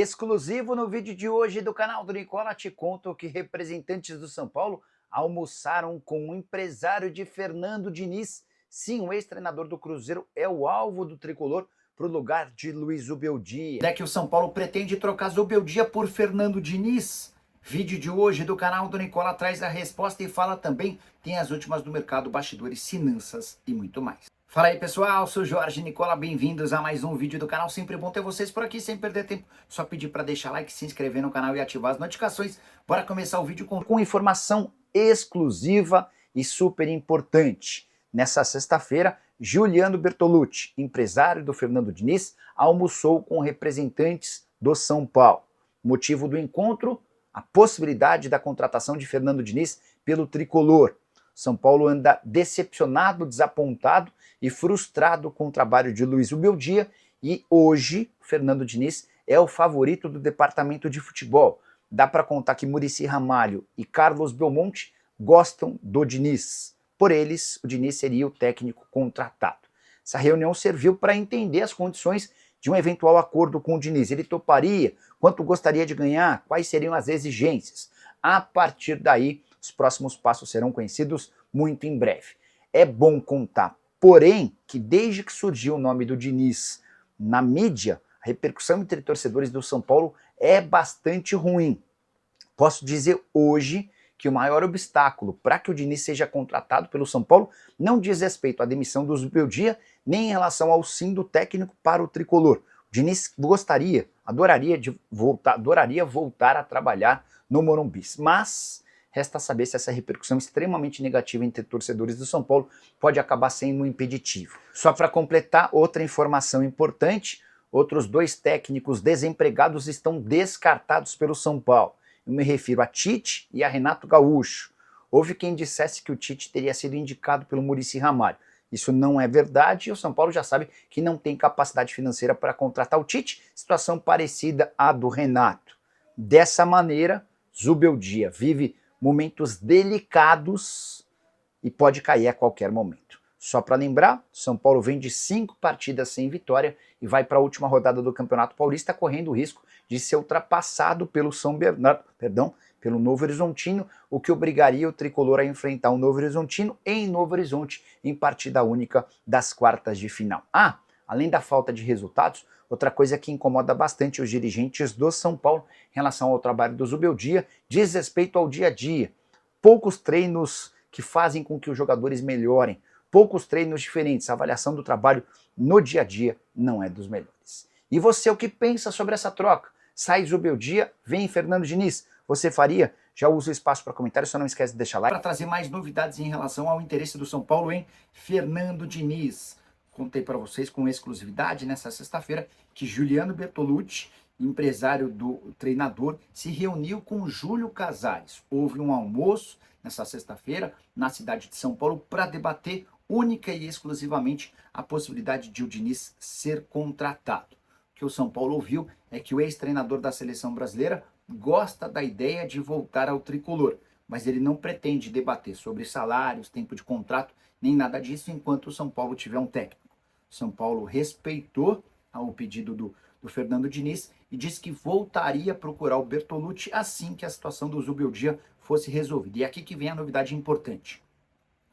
Exclusivo no vídeo de hoje do canal do Nicola, te conto que representantes do São Paulo almoçaram com o empresário de Fernando Diniz. Sim, o ex-treinador do Cruzeiro é o alvo do tricolor para o lugar de Luiz Zubeldia. É que o São Paulo pretende trocar Zubeldia por Fernando Diniz? Vídeo de hoje do canal do Nicola traz a resposta e fala também, tem as últimas do mercado, bastidores, finanças e muito mais. Fala aí pessoal, sou Jorge Nicola, bem-vindos a mais um vídeo do canal, sempre bom ter vocês por aqui, sem perder tempo, só pedir para deixar like, se inscrever no canal e ativar as notificações. Bora começar o vídeo com informação exclusiva e super importante. Nessa sexta-feira, Giuliano Bertolucci, empresário do Fernando Diniz, almoçou com representantes do São Paulo. Motivo do encontro? A possibilidade da contratação de Fernando Diniz pelo tricolor. São Paulo anda decepcionado, desapontado e frustrado com o trabalho de Luiz Zubeldia e hoje Fernando Diniz é o favorito do departamento de futebol. Dá para contar que Muricy Ramalho e Carlos Belmonte gostam do Diniz. Por eles, o Diniz seria o técnico contratado. Essa reunião serviu para entender as condições de um eventual acordo com o Diniz. Ele toparia? Quanto gostaria de ganhar? Quais seriam as exigências? A partir daí, os próximos passos serão conhecidos muito em breve. É bom contar, porém, que desde que surgiu o nome do Diniz na mídia, a repercussão entre torcedores do São Paulo é bastante ruim. Posso dizer hoje que o maior obstáculo para que o Diniz seja contratado pelo São Paulo não diz respeito à demissão do Zubeldia, nem em relação ao sim do técnico para o tricolor. O Diniz adoraria voltar a trabalhar no Morumbi, mas resta saber se essa repercussão extremamente negativa entre torcedores do São Paulo pode acabar sendo um impeditivo. Só para completar, outra informação importante, outros dois técnicos desempregados estão descartados pelo São Paulo. Eu me refiro a Tite e a Renato Gaúcho. Houve quem dissesse que o Tite teria sido indicado pelo Muricy Ramalho. Isso não é verdade e o São Paulo já sabe que não tem capacidade financeira para contratar o Tite, situação parecida à do Renato. Dessa maneira, Zubeldia vive momentos delicados e pode cair a qualquer momento. Só para lembrar, São Paulo vem de 5 partidas sem vitória e vai para a última rodada do Campeonato Paulista correndo o risco de ser ultrapassado pelo pelo Novo Horizontino, o que obrigaria o tricolor a enfrentar o Novo Horizontino em Novo Horizonte em partida única das quartas de final. Além da falta de resultados, outra coisa que incomoda bastante os dirigentes do São Paulo em relação ao trabalho do Zubeldia diz respeito ao dia a dia. Poucos treinos que fazem com que os jogadores melhorem, poucos treinos diferentes, a avaliação do trabalho no dia a dia não é dos melhores. E você, o que pensa sobre essa troca? Sai Zubeldia, vem Fernando Diniz. Você faria? Já usa o espaço para comentário, só não esquece de deixar like. Para trazer mais novidades em relação ao interesse do São Paulo em Fernando Diniz. Contei para vocês com exclusividade nessa sexta-feira que Giuliano Bertolucci, empresário do treinador, se reuniu com Júlio Casares. Houve um almoço nessa sexta-feira na cidade de São Paulo para debater única e exclusivamente a possibilidade de o Diniz ser contratado. O que o São Paulo ouviu é que o ex-treinador da seleção brasileira gosta da ideia de voltar ao tricolor, mas ele não pretende debater sobre salários, tempo de contrato, nem nada disso enquanto o São Paulo tiver um técnico. São Paulo respeitou o pedido do Fernando Diniz e disse que voltaria a procurar o Bertolucci assim que a situação do Zubeldia fosse resolvida. E aqui que vem a novidade importante.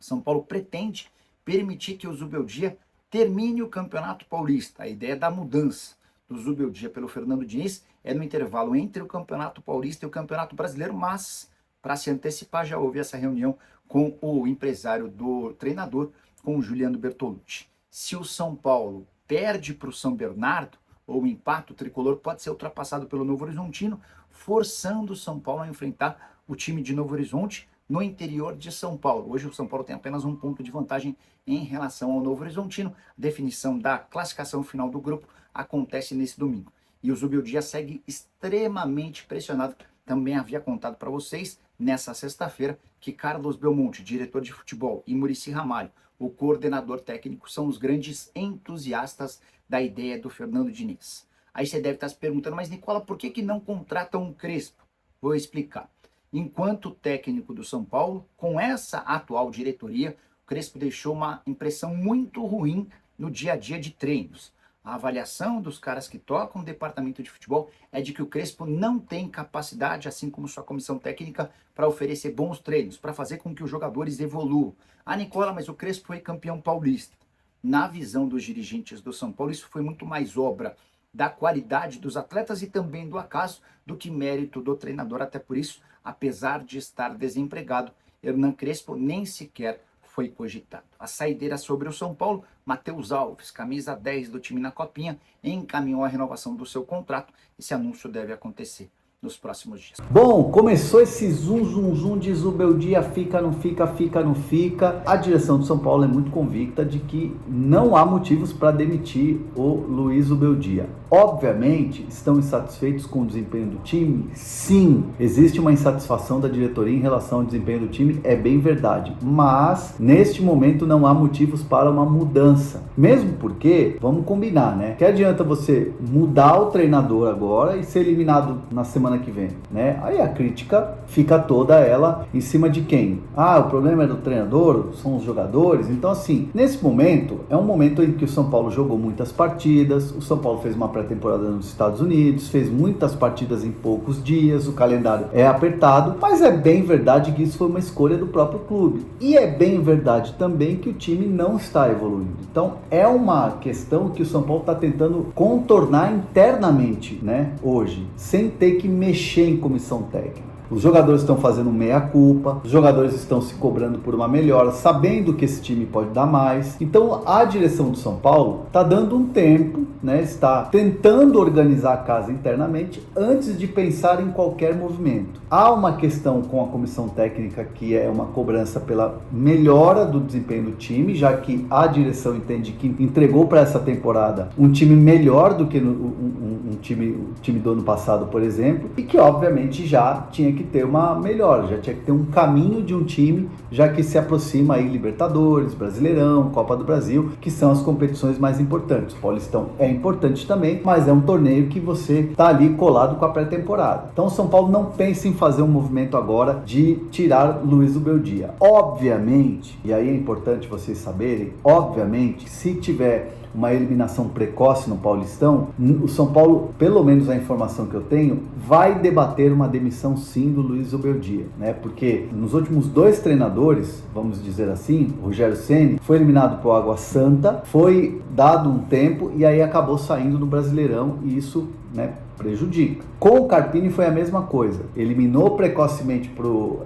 São Paulo pretende permitir que o Zubeldia termine o Campeonato Paulista. A ideia da mudança do Zubeldia pelo Fernando Diniz é no intervalo entre o Campeonato Paulista e o Campeonato Brasileiro, mas para se antecipar já houve essa reunião com o empresário do treinador, com o Giuliano Bertolucci. Se o São Paulo perde para o São Bernardo, ou o empate, o tricolor pode ser ultrapassado pelo Novo Horizontino, forçando o São Paulo a enfrentar o time de Novo Horizonte no interior de São Paulo. Hoje o São Paulo tem apenas um ponto de vantagem em relação ao Novo Horizontino. A definição da classificação final do grupo acontece nesse domingo. E o Zubeldia segue extremamente pressionado. Também havia contado para vocês nessa sexta-feira que Carlos Belmonte, diretor de futebol, e Muricy Ramalho, o coordenador técnico, são os grandes entusiastas da ideia do Fernando Diniz. Aí você deve estar se perguntando, mas Nicola, por que não contratam um Crespo? Vou explicar. Enquanto técnico do São Paulo, com essa atual diretoria, o Crespo deixou uma impressão muito ruim no dia a dia de treinos. A avaliação dos caras que tocam o departamento de futebol é de que o Crespo não tem capacidade, assim como sua comissão técnica, para oferecer bons treinos, para fazer com que os jogadores evoluam. Ah, Nicola, mas o Crespo foi campeão paulista. Na visão dos dirigentes do São Paulo, isso foi muito mais obra da qualidade dos atletas e também do acaso do que mérito do treinador. Até por isso, apesar de estar desempregado, Hernan Crespo nem sequer foi cogitado. A saideira sobre o São Paulo, Matheus Alves, camisa 10 do time na Copinha, encaminhou a renovação do seu contrato. Esse anúncio deve acontecer nos próximos dias. Bom, começou esse zum de Zubeldia, fica, não fica, fica, não fica. A direção do São Paulo é muito convicta de que não há motivos para demitir o Luiz Zubeldia. Obviamente, estão insatisfeitos com o desempenho do time? Sim, existe uma insatisfação da diretoria em relação ao desempenho do time, é bem verdade. Mas, neste momento, não há motivos para uma mudança. Mesmo porque, vamos combinar, né? Que adianta você mudar o treinador agora e ser eliminado na semana que vem, né? Aí a crítica fica toda ela em cima de quem? Ah, o problema é do treinador, são os jogadores. Então, assim, nesse momento, é um momento em que o São Paulo jogou muitas partidas, o São Paulo fez uma pré-temporada nos Estados Unidos, fez muitas partidas em poucos dias, o calendário é apertado, mas é bem verdade que isso foi uma escolha do próprio clube. E é bem verdade também que o time não está evoluindo. Então, é uma questão que o São Paulo está tentando contornar internamente, né, hoje, sem ter que mexer em comissão técnica. Os jogadores estão fazendo meia-culpa, os jogadores estão se cobrando por uma melhora, sabendo que esse time pode dar mais. Então a direção do São Paulo está dando um tempo, né, está tentando organizar a casa internamente antes de pensar em qualquer movimento. Há uma questão com a comissão técnica que é uma cobrança pela melhora do desempenho do time, já que a direção entende que entregou para essa temporada um time melhor do que o time do ano passado, por exemplo, e que obviamente já tinha que ter uma melhora, já tinha que ter um caminho de um time, já que se aproxima aí Libertadores, Brasileirão, Copa do Brasil, que são as competições mais importantes. O Paulistão é importante também, mas é um torneio que você está ali colado com a pré-temporada. Então o São Paulo não pensa em fazer um movimento agora de tirar Luiz Zubeldia. Obviamente, e aí é importante vocês saberem, obviamente, se tiver uma eliminação precoce no Paulistão, o São Paulo, pelo menos a informação que eu tenho, vai debater uma demissão sim do Luiz Zubeldia, né? Porque nos últimos 2 treinadores, vamos dizer assim, o Rogério Ceni foi eliminado por Água Santa, foi dado um tempo e aí acabou saindo no Brasileirão e isso, né, prejudica. Com o Carpini foi a mesma coisa, eliminou precocemente para o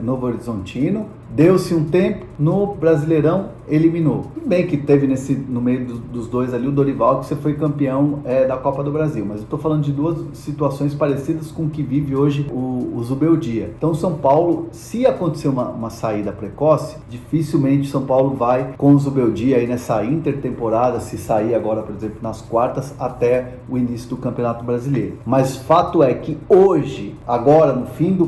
Novo Horizontino, deu-se um tempo, no Brasileirão eliminou. Tudo bem que teve no meio dos dois ali o Dorival, que você foi campeão da Copa do Brasil, mas eu estou falando de 2 situações parecidas com o que vive hoje o Zubeldia. Então São Paulo, se acontecer uma saída precoce, dificilmente São Paulo vai com o Zubeldia aí nessa intertemporada, se sair agora, por exemplo, nas quartas, até o início do Campeonato Brasileiro. Mas fato é que hoje, agora no fim do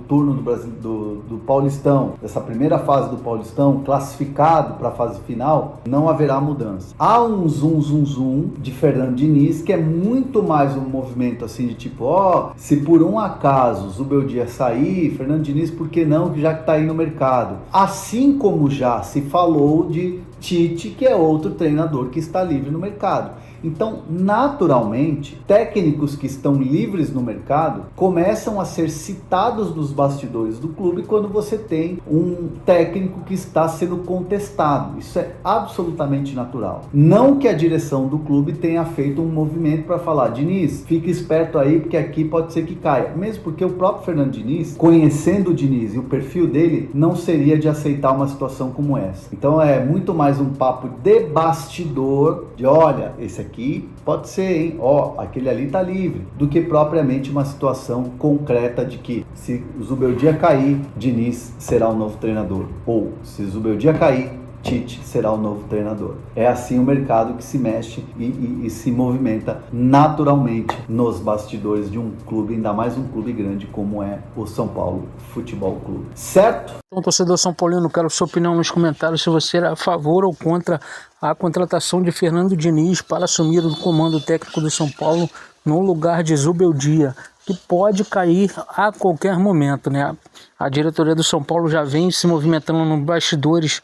turno do Paulistão, dessa primeira fase do Paulistão, classificado para a fase final, não haverá mudança. Há um zum de Fernando Diniz, que é muito mais um movimento assim de tipo, se por um acaso Zubeldia sair, Fernando Diniz, por que não, já que está aí no mercado? Assim como já se falou de Tite, que é outro treinador que está livre no mercado. Então, naturalmente, técnicos que estão livres no mercado começam a ser citados nos bastidores do clube quando você tem um técnico que está sendo contestado. Isso é absolutamente natural. Não que a direção do clube tenha feito um movimento para falar, Diniz, fica esperto aí porque aqui pode ser que caia. Mesmo porque o próprio Fernando Diniz, conhecendo o Diniz e o perfil dele, não seria de aceitar uma situação como essa. Então é muito mais um papo de bastidor, de olha, esse aqui pode ser, hein? Aquele ali tá livre, do que propriamente uma situação concreta de que se o Zubeldia cair, Diniz será o novo treinador, ou se o Zubeldia cair, Tite será o novo treinador. É assim o mercado que se mexe e se movimenta naturalmente nos bastidores de um clube, ainda mais um clube grande como é o São Paulo Futebol Clube. Certo? Então, torcedor São Paulino, quero sua opinião nos comentários se você é a favor ou contra a contratação de Fernando Diniz para assumir o comando técnico do São Paulo no lugar de Zubeldia, que pode cair a qualquer momento, né? A diretoria do São Paulo já vem se movimentando nos bastidores,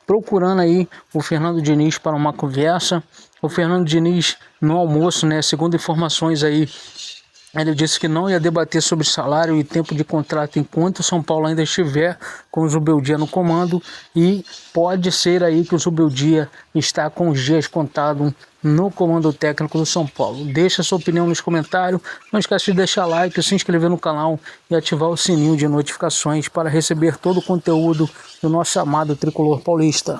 procurando aí o Fernando Diniz para uma conversa. O Fernando Diniz, no almoço, né, segundo informações aí, ele disse que não ia debater sobre salário e tempo de contrato enquanto o São Paulo ainda estiver com o Zubeldia no comando, e pode ser aí que o Zubeldia está com os dias contados no comando técnico do São Paulo. Deixa sua opinião nos comentários, não esquece de deixar like, se inscrever no canal e ativar o sininho de notificações para receber todo o conteúdo do nosso amado Tricolor Paulista.